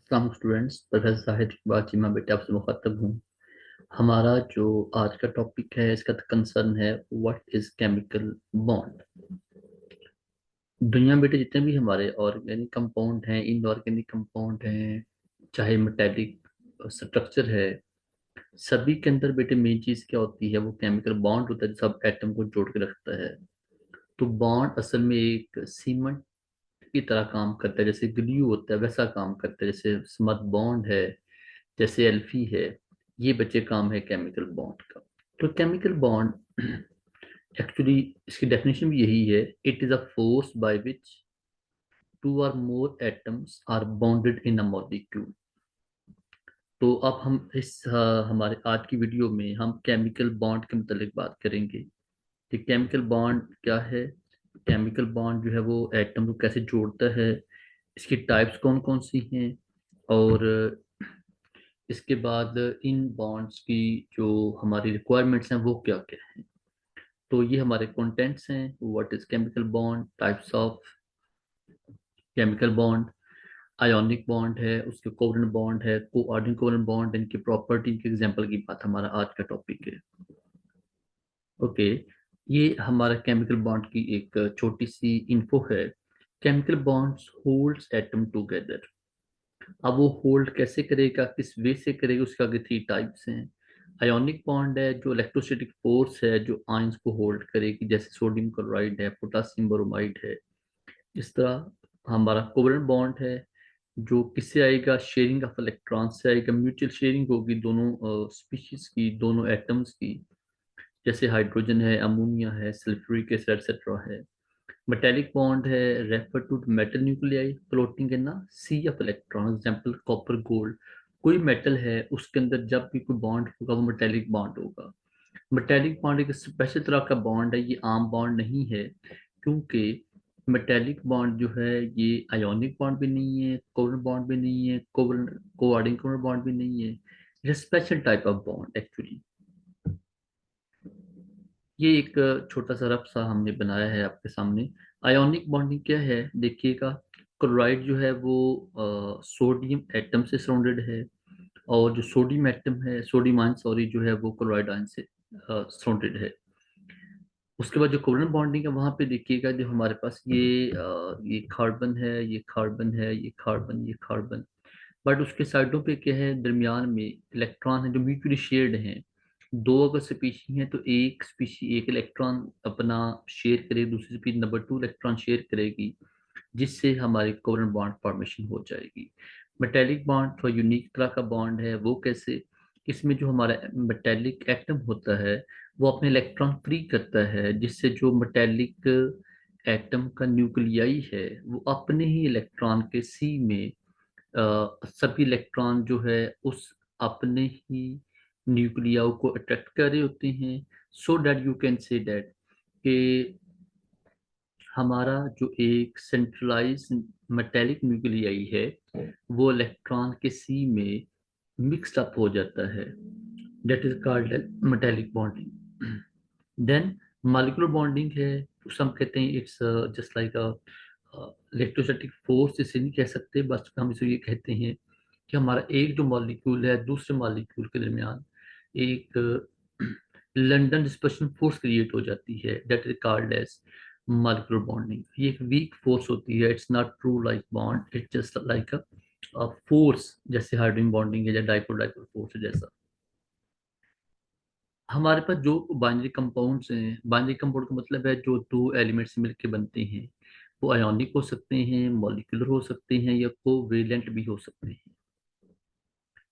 अस्सलाम students, professor Shahid Iqbal Cheema बेटे आपसे मुखातब हूँ। हमारा जो आज का टॉपिक है इसका कंसर्न है व्हाट इज केमिकल बॉन्ड। दुनिया में बेटे जितने भी हमारे ऑर्गेनिक कंपाउंड हैं, इनऑर्गेनिक कंपाउंड हैं, चाहे मेटेलिक स्ट्रक्चर है, सभी के अंदर बेटे मेन चीज क्या होती है, वो केमिकल बॉन्ड होता है जो सब एटम को जोड़ के रखता है। तो बॉन्ड असल में एक सीमेंट की तरह काम करता है, जैसे ग्लू होता है वैसा काम करता है, जैसे स्मथ बॉन्ड है, जैसे एल्फी है। ये बच्चे काम है केमिकल बॉन्ड का। तो केमिकल बॉन्ड एक्चुअली इसकी डेफिनेशन भी यही है, it is a force by which two और more atoms are bonded in a molecule. तो अब हम हमारे आज की वीडियो में हम केमिकल बॉन्ड के मतलब बात करेंगे कि केमिकल बॉन्ड क्या है, केमिकल बॉन्ड जो है वो एटम को कैसे जोड़ता है, इसकी टाइप्स कौन कौन सी हैं, और इसके बाद इन बॉन्ड्स की जो हमारी रिक्वायरमेंट्स हैं वो क्या क्या हैं। तो ये हमारे कंटेंट्स हैं, what is chemical bond, types of chemical bond, ionic bond है, उसके कोवलेंट बॉन्ड है, कोऑर्डिनेट कोवलेंट बॉन्ड, इनकी प्रॉपर्टी, इनके एग्जांपल की बात हमारा आज का टॉपिक है। ओके, ये हमारा केमिकल बॉन्ड की एक छोटी सी इंफो है। Chemical bonds holds atom together. अब वो होल्ड कैसे करेगा, किस वे से करेगा, उसके आगे थ्री टाइप्स हैं। आयोनिक बॉन्ड है जो इलेक्ट्रोस्टैटिक फोर्स है जो आयंस को होल्ड करेगी, जैसे सोडियम क्लोराइड है, पोटासियम ब्रोमाइड है। इस तरह हमारा कोवलेंट बॉन्ड है जो किससे आएगा, शेयरिंग ऑफ इलेक्ट्रॉन से आएगा, म्यूचुअल शेयरिंग होगी दोनों स्पीशीज की, दोनों एटम्स की, जैसे हाइड्रोजन है, अमोनिया है, सल्फ्यूरिक एसिड एक्सेट्रा है। मेटेलिक बॉन्ड है, refer to metal nuclei floating in sea of electron, example copper gold. कोई मेटल है उसके अंदर जब भी कोई बॉन्ड होगा वो मेटेलिक बॉन्ड होगा। मेटेलिक बॉन्ड एक स्पेशल तरह का बॉन्ड है, ये आम बॉन्ड नहीं है, क्योंकि मेटेलिक बॉन्ड जो है ये आयोनिक बॉन्ड भी नहीं है, कोवलेंट बॉन्ड भी नहीं है, कोऑर्डिनेट कोवलेंट बॉन्ड भी नहीं है। ये special type of bond actually. ये एक छोटा सा रफ सा हमने बनाया है आपके सामने। आयोनिक बॉन्डिंग क्या है देखिएगा, क्लोराइड जो है वो सोडियम एटम से सराउंडेड है, और जो सोडियम एटम है, सोडियम आयन सॉरी, जो है वो क्लोराइड आयन से सराउंडेड है। उसके बाद जो कोवलेंट बॉन्डिंग है वहां पे देखिएगा, जो हमारे पास ये कार्बन है, ये कार्बन है, ये कार्बन, ये कार्बन, बट उसके साइडों पे क्या है, दरमियान में इलेक्ट्रॉन है जो म्यूचुअली शेयर्ड हैं। दो अगर स्पीशी हैं तो एक स्पीशी एक इलेक्ट्रॉन अपना शेयर करेगी, दूसरी species number two electron share करेगी, जिससे हमारी कोवलेंट बॉन्ड फॉर्मेशन हो जाएगी। मेटेलिक बॉन्ड थोड़ा यूनिक तरह का बॉन्ड है, वो कैसे, इसमें जो हमारा मेटेलिक एटम होता है वो अपने इलेक्ट्रॉन फ्री करता है, जिससे जो मेटेलिक एटम का न्यूक्लियाई है वो अपने ही इलेक्ट्रॉन के सी में सभी इलेक्ट्रॉन जो है उस अपने ही न्यूक्लियाओं को अट्रैक्ट कर रहे होते हैं। So that you can say that कि हमारा जो एक सेंट्रलाइज मेटेलिक न्यूक्लियाई है वो इलेक्ट्रॉन के सी में मिक्सड अप हो जाता है। That is called metallic bonding. Then molecular bonding है, उसे हम कहते हैं it's just like a electrostatic force, इसे नहीं कह सकते, बस हम इसे ये कहते हैं कि हमारा एक जो मॉलिक्यूल है दूसरे मॉलिक्यूल के दरमियान एक लंदन डिस्पर्शन फोर्स क्रिएट हो जाती है, that is called as molecular bonding. ये एक वीक फोर्स होती है, it's not true like bond, it's just like a force, जैसे हाइड्रोजन बॉन्डिंग है या डाइपोल डाइपोल फोर्स है जैसा। हमारे पास जो बाइनरी कंपाउंड्स हैं, बाइनरी कंपाउंड का मतलब है जो दो एलिमेंट से मिलकर बनते हैं, वो आयोनिक हो सकते हैं, मॉलिक्यूलर हो सकते हैं, या कोवेलेंट भी हो सकते हैं।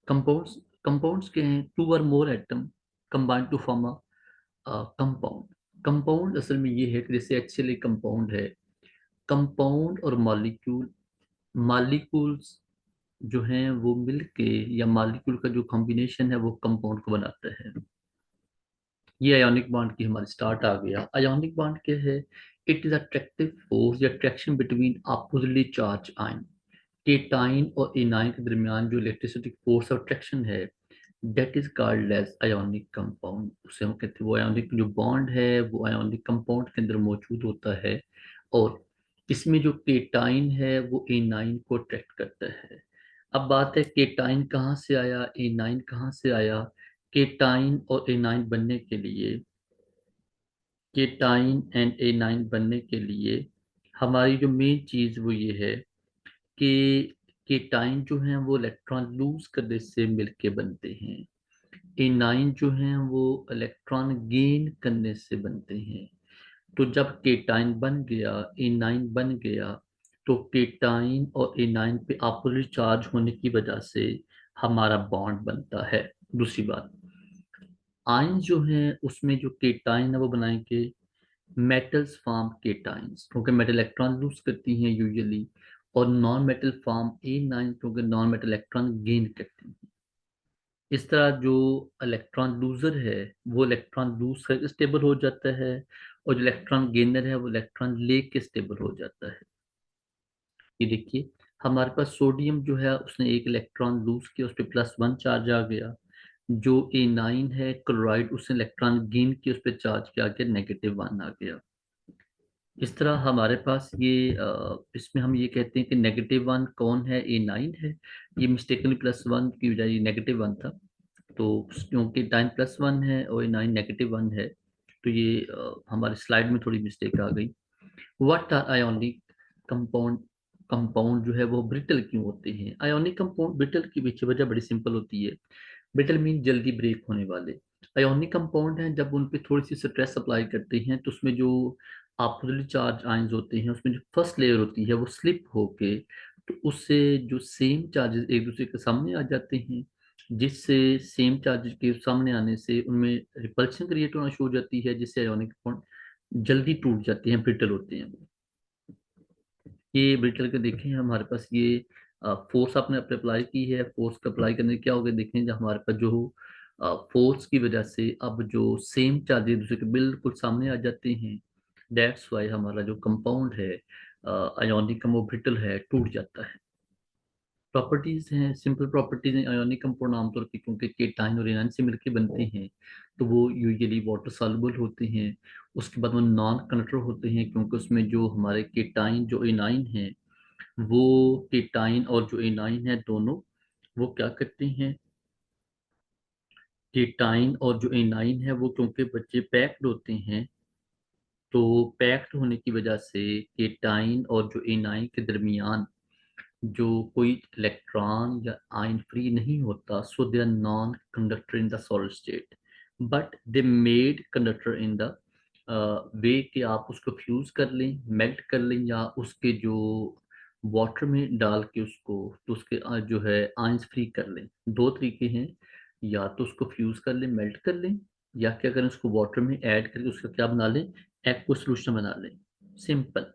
कंपाउंड्स कंपाउंड्स के हैं, टू और more atom combine to form a compound. Compound असल में ये है कि जैसे एक्चुअली कंपाउंड है, कंपाउंड और मॉलिक्यूल, मॉलिक्यूल्स जो हैं वो मिलके या मॉलिक्यूल का जो कॉम्बिनेशन है वो कंपाउंड को बनाता है। ये आयोनिक बॉन्ड की हमारी स्टार्ट आ गया। आयोनिक बॉन्ड क्या है, इट इज अट्रैक्टिव फोर्स या attraction between oppositely charge ion. Cation और एनाइन के दरमियान जो इलेक्ट्रिसिटिक फोर्स ऑफ अट्रैक्शन है, that is called as ionic compound. उसे हम कहते हैं, वो आयोनिक जो बॉन्ड है वो आयोनिक कंपाउंड के अंदर मौजूद होता है, और इसमें जो केटाइन है वो एनाइन को अट्रैक्ट करता है। अब बात है केटाइन कहाँ से आया, एनाइन कहाँ से आया। केटाइन और एनाइन बनने के लिए, केटाइन एंड एनाइन बनने के लिए हमारी जो मेन चीज वो ये है कि केटाइन जो है वो इलेक्ट्रॉन लूज करने से मिलके बनते हैं, एनाइन जो है वो इलेक्ट्रॉन गेन करने से बनते हैं। तो जब केटाइन बन गया, एनाइन बन गया, तो केटाइन और एनाइन पे अपोजिट चार्ज होने की वजह से हमारा बॉन्ड बनता है। दूसरी बात, आयन जो है उसमें जो केटाइन है वो बनाएंगे मेटल्स फॉर्म केटाइंस, क्योंकि मेटल इलेक्ट्रॉन लूज करती हैं यूजुअली, और नॉन मेटल फॉर्म ए नाइन, क्योंकि नॉन मेटल इलेक्ट्रॉन गेन करती हैं। इस तरह जो इलेक्ट्रॉन लूजर है वो इलेक्ट्रॉन लूज करके स्टेबल हो जाता है, और जो इलेक्ट्रॉन गेनर है वो इलेक्ट्रॉन ले के स्टेबल हो जाता है। ये देखिए, हमारे पास सोडियम जो है उसने एक इलेक्ट्रॉन लूज किया, उस पर +1 चार्ज आ गया। जो ए नाइन है क्लोराइड, उसने इलेक्ट्रॉन गेन किया, उस पर चार्ज क्या आ गया, -1 आ गया। इस तरह हमारे पास ये इसमें हम ये कहते हैं कि -1 कौन है, ए नाइन है। ये मिस्टेकली +1 की बजाय -1 था, तो क्योंकि टाइम +1 है और ए नाइन -1 है, तो ये हमारी स्लाइड में थोड़ी मिस्टेक आ गई। What are ionic compound, compound जो है वो ब्रिटल क्यों होते हैं। आयोनिक कंपाउंड ब्रिटल की पीछे वजह बड़ी सिंपल होती है। ब्रिटल मीन जल्दी ब्रेक होने वाले। आयोनिक कंपाउंड हैं, जब उन पे थोड़ी सी स्ट्रेस अप्लाई करते हैं तो उसमें जो अपोजिटली चार्ज आयंस होते हैं उसमें जो फर्स्ट लेयर होती है वो स्लिप होके, तो उससे जो सेम चार्जेस एक दूसरे के सामने आ जाते हैं, जिससे सेम चार्जेस के सामने आने से उनमें रिपल्शन क्रिएट होना शुरू हो जाती है, जिससे आयोनिक कंपाउंड जल्दी टूट जाते हैं, ब्रिटल होते हैं। ये ब्रिटल के देखें हमारे पास ये फोर्स आपने अप्लाई की है, फोर्स का अप्लाई करने से क्या होगा देखें, जब हमारे पास जो फोर्स की वजह से अब जो सेम चार्ज एक दूसरे के बिल्कुल सामने आ जाते हैं, दैट्स वाई हमारा जो कंपाउंड है आयोनिक वो ब्रिटल है, टूट जाता है। प्रॉपर्टीज हैं, सिंपल प्रॉपर्टीज हैं आयोनिक कंपाउंड आमतौर पे, क्योंकि केटाइन और एनाइन से मिलकर बनते हैं तो वो यूजुअली वाटर सॉल्युबल होते हैं। उसके बाद वो नॉन कंडक्टर होते हैं, क्योंकि उसमें जो हमारे केटाइन जो एनाइन है, वो केटाइन और जो एनाइन है दोनों वो क्या करते हैं, केटाइन और जो एनाइन है वो क्योंकि बच्चे पैक्ड होते हैं, तो पैक्ड होने की वजह से केटाइन और जो एनाइन के दरमियान जो कोई इलेक्ट्रॉन या आयन फ्री नहीं होता, so they are non conductor in the solid state, but they made conductor in the way कि आप उसको फ्यूज कर लें, मेल्ट कर लें, या उसके जो वाटर में डाल के उसको, तो उसके जो है आयंस फ्री कर लें। दो तरीके हैं, या तो उसको फ्यूज कर लें, मेल्ट कर लें, या क्या करें उसको वाटर में ऐड करके उसका क्या बना लें, एक्वा सोल्यूशन बना लें। सिंपल।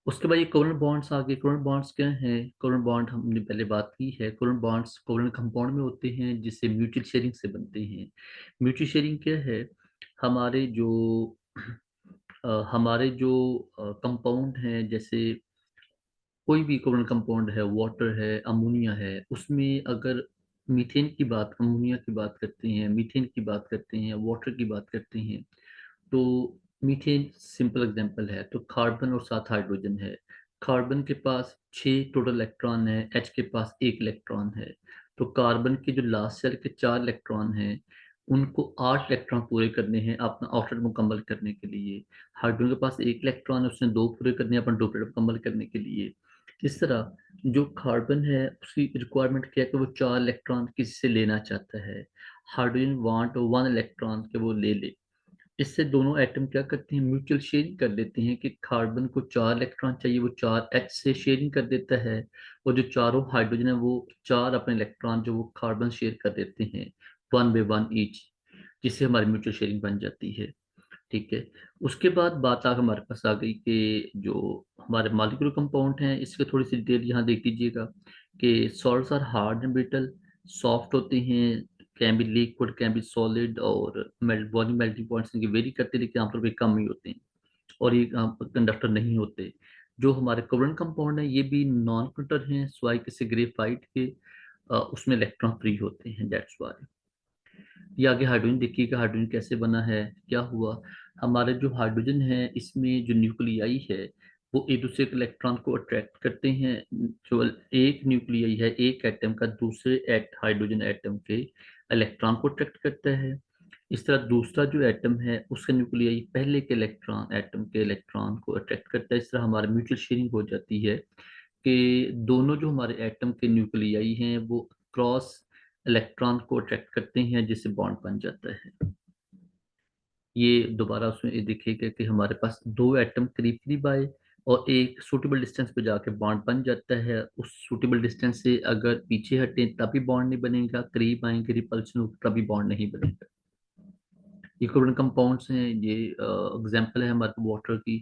उसके बाद ये कोवलेंट बॉन्ड्स आ गए। कोवलेंट बॉन्ड्स क्या हैं, कोवलेंट बॉन्ड हमने पहले बात की है। कोवलेंट बॉन्ड्स कोवलेंट कंपाउंड में होते हैं जिससे म्यूचुअल शेयरिंग से बनते हैं। म्यूचुअल शेयरिंग क्या है, हमारे जो हमारे जो कंपाउंड हैं, जैसे कोई भी कोवलेंट कंपाउंड है, वाटर है, अमोनिया है, उसमें अगर मीथेन की बात, अमोनिया की बात करते हैं, मीथेन की बात करते हैं, वाटर की बात करते हैं, तो मीथेन सिंपल एग्जांपल है, तो कार्बन और साथ हाइड्रोजन है। कार्बन के पास 6 टोटल इलेक्ट्रॉन है, एच के पास 1 इलेक्ट्रॉन है। तो कार्बन के जो लास्ट शेल के 4 इलेक्ट्रॉन हैं, उनको 8 इलेक्ट्रॉन पूरे करने हैं अपना आउटर मुकम्मल करने के लिए। हाइड्रोजन के पास 1 इलेक्ट्रॉन है, उसने 2 पूरे करने हैं अपना डोपलेट मुकम्मल करने के लिए। इस तरह जो कार्बन है उसकी रिक्वायरमेंट क्या है कि वो 4 इलेक्ट्रॉन किसी से लेना चाहता है। हाइड्रोजन वांट 1 इलेक्ट्रॉन के वो ले ले। इससे दोनों एटम क्या करते हैं, म्यूचुअल शेयरिंग कर लेते हैं कि कार्बन को 4 इलेक्ट्रॉन चाहिए, वो 4 एच से शेयरिंग कर देता है, और जो चारों हाइड्रोजन है वो 4 अपने इलेक्ट्रॉन जो वो कार्बन शेयर कर देते हैं, 1 बाय 1 ईच, जिससे हमारी म्यूचुअल शेयरिंग बन जाती है। ठीक है। उसके बाद बात आ हमारे पास आ गई कि जो हमारे मॉलिक्यूलर कंपाउंड हैं, इसके थोड़ी सी डिटेल यहाँ देख लीजिएगा कि salts are hard and brittle, soft होते हैं, can be liquid, can be solid, और वॉल्यूम मेल्टिंग पॉइंट्स इनके वेरी करते हैं, लेकिन आमतौर पर कम ही होते हैं, और ये कंडक्टर नहीं होते। जो हमारे कोवलेंट कंपाउंड है ये भी नॉन कंडक्टर हैं, स्वाई किसी ग्रेफाइट के उसमें इलेक्ट्रॉन फ्री होते हैं, दैट्स वाई। ये आगे हाइड्रोजन देखिए कि हाइड्रोजन कैसे बना है, क्या हुआ। हमारे जो हाइड्रोजन है इसमें जो न्यूक्लियाई है वो एक दूसरे के इलेक्ट्रॉन को अट्रैक्ट करते हैं। जो एक न्यूक्लियाई है, एक एटम का दूसरे हाइड्रोजन एटम के इलेक्ट्रॉन को अट्रैक्ट करता है। इस तरह दूसरा जो एटम है उसका न्यूक्लियाई पहले के इलेक्ट्रॉन एटम के इलेक्ट्रॉन को अट्रैक्ट करता है। इस तरह हमारी म्यूचुअल शेयरिंग हो जाती है कि दोनों जो हमारे एटम के न्यूक्लियाई हैं वो क्रॉस इलेक्ट्रॉन को अट्रैक्ट करते हैं, जिससे बॉन्ड बन जाता है। ये दोबारा उसमें ये देखिएगा कि हमारे पास दो एटम करीब करीब आए और एक सूटेबल डिस्टेंस पे जाके बॉन्ड बन जाता है। उस सूटेबल डिस्टेंस से अगर पीछे हटें तभी बॉन्ड नहीं बनेगा, करीब आएंगे रिपल्शन होगा तभी बॉन्ड नहीं बनेगा। इक्विवेलेंट कंपाउंड्स हैं ये। एग्जांपल है हमारे वाटर की,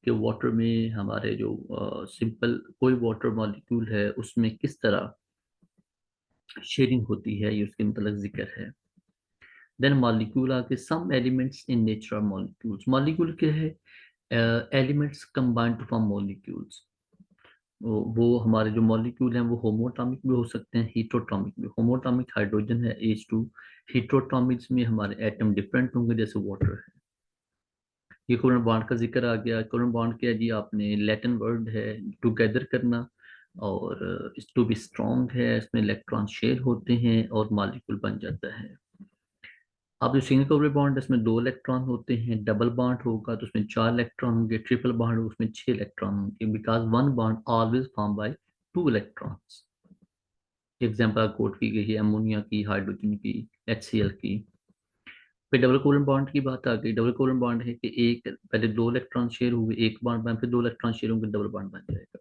कि वाटर में हमारे जो सिंपल कोई वाटर मॉलिक्यूल है उसमें किस तरह शेयरिंग होती है, ये उसके मतलब जिक्र है। देन मॉलिक्यूल आके some elements in nature of molecules. Molecule क्या है? Elements combined to form molecules. वो हमारे जो मॉलिक्यूल हैं वो होमोटॉमिक भी हो सकते हैं, हीटरोटॉमिक भी। होमोटॉमिक हाइड्रोजन है H2। हीटरोटॉमिक्स में हमारे एटम डिफरेंट होंगे जैसे वाटर है। ये कोवलेंट बॉन्ड का जिक्र आ गया। कोवलेंट बॉन्ड क्या है जी? आपने लैटिन वर्ड है टुगेदर करना, और टू बी स्ट्रॉन्ग है, इसमें इलेक्ट्रॉन शेयर होते हैं और मॉलिक्यूल बन जाता है। अब जो सिंगल कोवलेंट बॉन्ड है इसमें दो इलेक्ट्रॉन होते हैं। डबल बॉन्ड होगा तो उसमें चार इलेक्ट्रॉन होंगे। ट्रिपल बॉन्ड होगा उसमें छह इलेक्ट्रॉन होंगे, because one bond always form by two electrons. Example coat की गई है अमोनिया की, हाइड्रोजन की, HCl की। फिर डबल कोवलेंट बॉन्ड की बात आ गई। डबल कोवलेंट बॉन्ड है कि एक पहले दो इलेक्ट्रॉन शेयर हुए, एक बॉन्ड बन, फिर दो इलेक्ट्रॉन शेयर होंगे, डबल बॉन्ड बन जाएगा।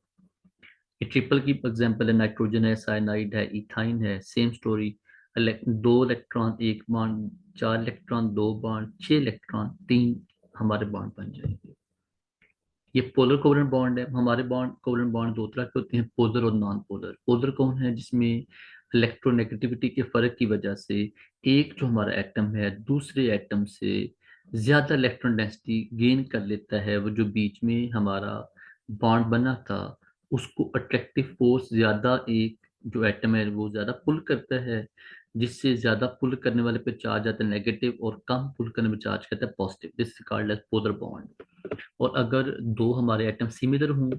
ये ट्रिपल की एग्जांपल है नाइट्रोजन है, साइनाइड है, इथाइन है। Same story. दो इलेक्ट्रॉन एक बॉन्ड, चार इलेक्ट्रॉन दो बॉन्ड, छह इलेक्ट्रॉन तीन हमारे बॉन्ड बन जाएंगे। ये पोलर कोवलेंट बॉन्ड है। हमारे बॉन्ड कोवलेंट बॉन्ड दो तरह के होते हैं, पोलर और नॉन पोलर। पोलर कौन है? जिसमें इलेक्ट्रोनेगेटिविटी के फर्क की वजह से एक जो हमारा एटम है दूसरे एटम से ज्यादा इलेक्ट्रॉन डेंसिटी गेन कर लेता है। वो जो बीच में हमारा बॉन्ड बना था उसको अट्रैक्टिव फोर्स ज्यादा एक जो एटम है वो ज्यादा पुल करता है, जिससे ज्यादा पुल करने वाले पे चार्ज आता है नेगेटिव और कम पुल करने पे चार्ज करता है positive. This is called as polar bond. और अगर दो हमारे एटम सिमिलर हों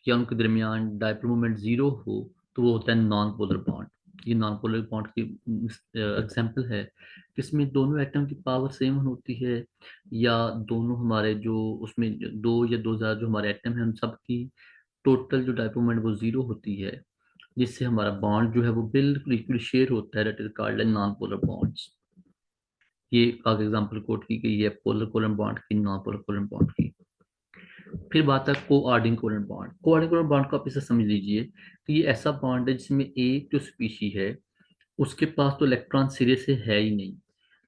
या उनके दरमियान डायपोल मोमेंट जीरो हो तो वो होता है नॉन पोलर बॉन्ड। ये नॉन पोलर बॉन्ड की एग्जांपल है, जिसमें दोनों एटम की पावर सेम होती है, या दोनों हमारे जो उसमें दो या दो ज्यादा जो हमारे एटम है उन सब की टोटल जो डायपोल मोमेंट वो जीरो होती है, जिससे हमारा बॉन्ड जो है वो बिल्कुल इक्वली शेयर होता है। That is called non polar bonds. ये आगे एग्जांपल कोट की गई है पोलर कोवलेंट बॉन्ड की, नॉन पोलर कोवलेंट बॉन्ड की। फिर बात है कोआर्डिंग कोवलेंट बॉन्ड। कोआर्डिंग कोवलेंट बॉन्ड को आप इसे समझ लीजिए कि ये ऐसा बॉन्ड है जिसमें एक जो स्पीशी है उसके पास तो इलेक्ट्रॉन सिरे से है ही नहीं,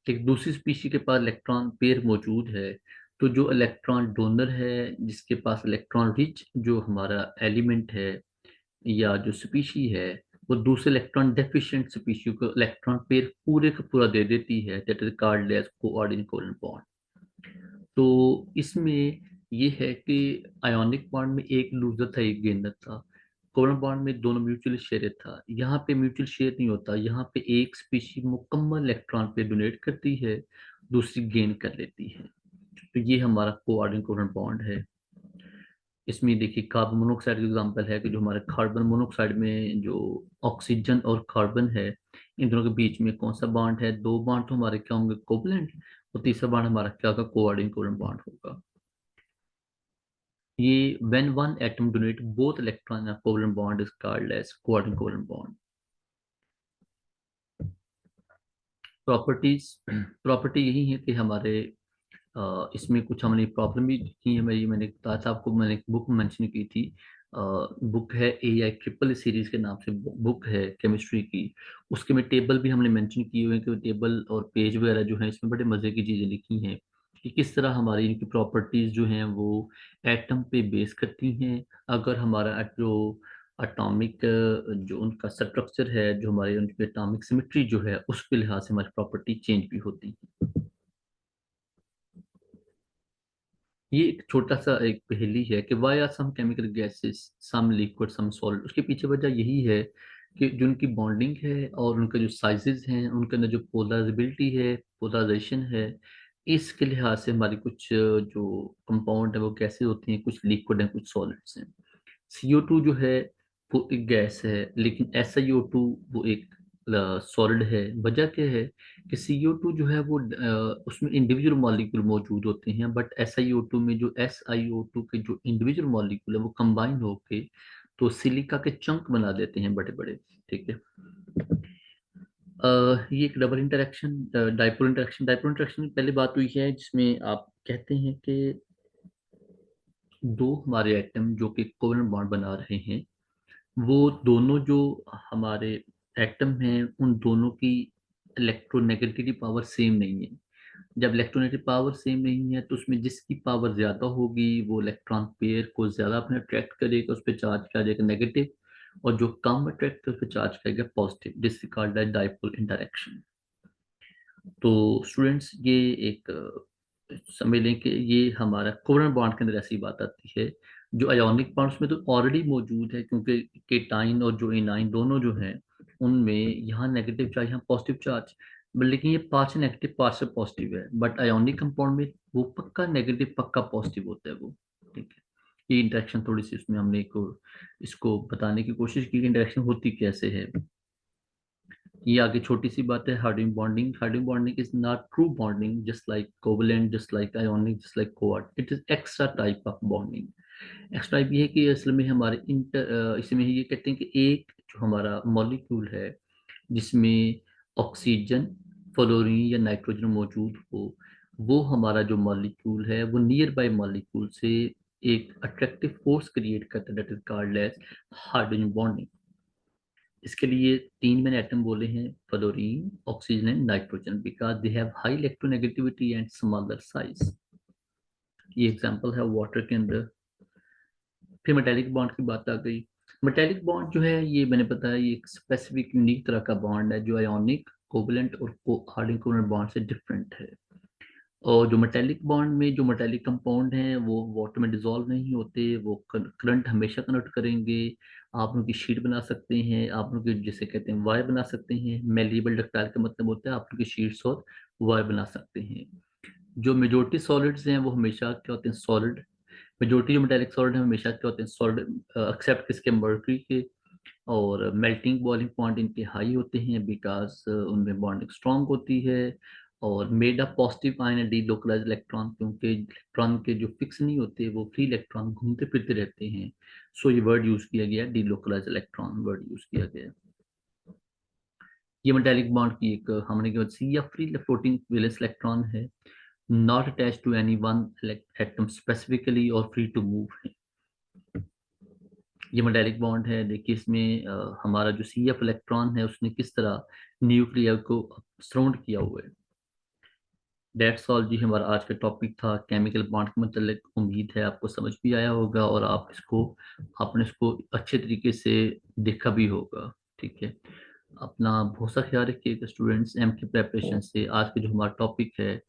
लेकिन दूसरी स्पीशी के पास इलेक्ट्रॉन पेयर मौजूद है। तो जो इलेक्ट्रॉन डोनर है जिसके पास इलेक्ट्रॉन रिच जो हमारा एलिमेंट है या जो स्पीशी है, वो दूसरे इलेक्ट्रॉन डेफिशिएंट स्पीशी को इलेक्ट्रॉन पेयर पूरे का पूरा दे देती है। That is called as coordinate covalent bond. तो इसमें ये है कि आयोनिक बॉन्ड में एक लूजर था एक गेनर था। कोवलेंट बॉन्ड में दोनों म्यूचुअल शेयर था। यहाँ पे म्यूचुअल शेयर नहीं होता, यहाँ पे एक स्पीशी मुकम्मल इलेक्ट्रॉन पे डोनेट करती है, दूसरी गेन कर लेती है। तो ये हमारा कोआर्डिनेट कोवलेंट बॉन्ड है। इसमें देखिए कार्बन मोनोऑक्साइड का एग्जांपल है कि जो हमारे कार्बन मोनोऑक्साइड में जो ऑक्सीजन और कार्बन है इन दोनों के बीच में कौन सा बॉन्ड है? दो बॉन्ड तो हमारे क्या होंगे? कोवलेंट। और तीसरा बॉन्ड हमारा क्या होगा? कोआर्डिनेट कोवलेंट बॉन्ड होगा। ये when one atom donate both electron in a covalent bond is called as coordinate covalent bond. Properties property यही है कि हमारे इसमें कुछ हमने प्रॉब्लम भी की है। मैंने बताया था आपको, मैंने एक बुक मेंशन की थी। बुक है AI सीरीज के नाम से बुक है केमिस्ट्री की। उसके में टेबल भी हमने मेंशन किए हुए हैं कि टेबल और पेज वगैरह जो है इसमें बड़े मजे की चीजें लिखी हैं कि किस तरह हमारी इनकी प्रॉपर्टीज जो हैं वो एटम पे बेस करती हैं। अगर हमारा जो अटोमिक जो उनका स्ट्रक्चर है, जो हमारी उनकी एटॉमिक सिमेट्री जो है उसके लिहाज से हमारी प्रॉपर्टी चेंज भी होती है। ये एक छोटा सा एक पहेली है कि why are some chemical gases some liquid some solid. उसके पीछे वजह यही है कि जो उनकी बॉन्डिंग है और उनके जो साइजेस हैं उनके अंदर जो पोलराइजेबिलिटी है, पोलराइजेशन है, इसके लिहाज से हमारी कुछ जो कंपाउंड है वो कैसे होती हैं, कुछ लिक्विड हैं कुछ सॉलिड्स हैं। CO2 जो है वो एक गैस है, लेकिन SiO2 वो एक सॉलिड है। वजह क्या है कि CO2 जो है वो उसमें इंडिविजुअल मॉलिक्यूल मौजूद होते हैं, बट SiO2 में जो SiO2 के जो इंडिविजुअल मॉलिक्यूल है वो कंबाइन होके तो सिलिका के चंक बना देते हैं बड़े बड़े। ठीक है। ये एक डबल इंटरेक्शन, डाइपोल इंटरेक्शन की पहले बात हुई है, जिसमें आप कहते हैं कि दो हमारे एटम जो कि कोवलेंट बॉन्ड बना रहे हैं, वो दोनों जो हमारे एटम हैं उन दोनों की इलेक्ट्रोनेगेटिविटी पावर सेम नहीं है। जब इलेक्ट्रोनेगेटिव पावर सेम नहीं है तो उसमें जिसकी पावर ज्यादा होगी वो इलेक्ट्रॉन पेयर को ज्यादा अपने अट्रैक्ट करेगा, उस पर चार्ज किया जाएगा नेगेटिव, और जो कम अट्रैक्ट है उस पर चार्ज करेगा positive. This is called dipole interaction. तो स्टूडेंट्स ये एक समझ लें कि ये हमारा कोवलेंट बॉन्ड के अंदर ऐसी बात आती है। जो आयोनिक बॉन्ड्स में तो ऑलरेडी मौजूद है, क्योंकि केटाइन और जो एनाइन दोनों जो हैं उनमें यहाँ नेगेटिव चार्ज यहाँ पॉजिटिव चार्ज, लेकिन ये पार्शियल नेगेटिव पार्शियल पॉजिटिव है। बट आयोनिक कंपाउंड में वो पक्का नेगेटिव पक्का पॉजिटिव होता है वो। ठीक है। ये इंटरेक्शन थोड़ी सी उसमें हमने इसको बताने की कोशिश की कि इंटरेक्शन होती कैसे है। ये आगे छोटी सी बात है, Hardinge bonding. Hardinge bonding is not true bonding, just like covalent, just like ionic, just like कोआर्ड, it is extra type of bonding. Extra type ये है कि असल में हमारे इसमें ये कहते हैं कि एक जो हमारा मॉलिक्यूल है जिसमें ऑक्सीजन, फ्लोरीन या नाइट्रोजन मौजूद हो, वो हमारा जो मॉलिक्यूल है वो नियर बाय मॉलिक्यूल से एक अट्रैक्टिव फोर्स क्रिएट करता है, that is called as hydrogen bonding. इसके लिए तीन मैंने एटम बोले हैं, fluorine, oxygen and nitrogen, because they have high electronegativity and smaller size. ये एग्जांपल है वाटर के अंदर। फिर मेटेलिक बॉन्ड की बात आ गई। मेटेलिक बॉन्ड जो है ये मैंने बताया, ये एक स्पेसिफिक यूनिक तरह का बॉन्ड है जो आयोनिक, कोवलेंट और हार्डिंग कोवलेंट बॉन्ड से डिफरेंट है। और जो मेटेलिक बॉन्ड में जो मेटेलिक कंपाउंड हैं वो वाटर में डिसॉल्व नहीं होते, वो करंट हमेशा कन्वर्ट करेंगे। आप उनकी शीट बना सकते हैं, आप उनकी जिसे कहते हैं वायर बना सकते हैं। मेलिएबल डक्टाइल का मतलब होता है आप उनकी शीट्स और वायर बना सकते हैं। जो मेजोरिटी सॉलिड्स हैं वो हमेशा क्या होते हैं, सॉलिड। मेजोरिटी जो मेटेलिक सॉलिड है हमेशा क्या होते हैं, सॉलिड, एक्सेप्ट किसके, मर्क्यूरी के। और मेल्टिंग बॉइलिंग पॉइंट इनके हाई होते हैं, बिकॉज उनमें बॉन्डिंग स्ट्रांग होती है। और made up positive ion D localise electron, क्योंकि इलेक्ट्रॉन के जो फिक्स नहीं होते वो फ्री इलेक्ट्रॉन घूमते फिरते रहते हैं। सो ये वर्ड यूज किया गया, D localise electron word use किया गया। ये मेटालिक बॉन्ड की एक हमने के सी या फ्री फ्लोटिंग वैलेंस इलेक्ट्रॉन है, not attach to any one atom specifically और फ्री टू मूव है। ये मेटालिक बॉन्ड है। देखिए इसमें हमारा जो CF इलेक्ट्रॉन है उसने किस तरह न्यूक्लियर को सराउंड किया हुआ है। डेट्स ऑल जी, हमारा आज का टॉपिक था केमिकल बॉन्ड के मतलब। उम्मीद है आपको समझ भी आया होगा और आप इसको, आपने इसको अच्छे तरीके से देखा भी होगा। ठीक है। अपना बहुत सा ख्याल रखिएगा स्टूडेंट्स। एम की प्रेपरेशन से आज का जो हमारा टॉपिक है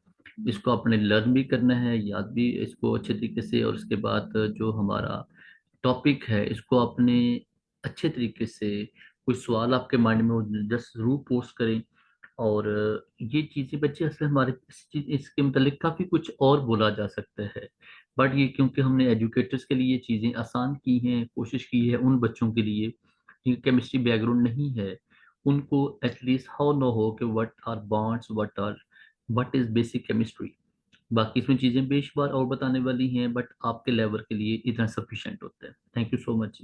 इसको आपने लर्न भी करना है, याद भी इसको अच्छे तरीके से, और उसके बाद जो हमारा टॉपिक है इसको अपने अच्छे तरीके से, कोई सवाल आपके माइंड में हो जस्ट जरूर पोस्ट करें। और ये चीज़ें बच्चे असल हमारे इसके मतलब काफ़ी कुछ और बोला जा सकता है, बट ये क्योंकि हमने एजुकेटर्स के लिए ये चीज़ें आसान की हैं, कोशिश की है उन बच्चों के लिए जिनकी केमिस्ट्री बैकग्राउंड नहीं है, उनको एटलीस्ट हाउ नो हो कि what are bonds, what is basic chemistry. बाकी इसमें चीज़ें बेशुमार और बताने वाली हैं, बट आपके लेवल के लिए इतना सफिशिएंट होता है। Thank you so much.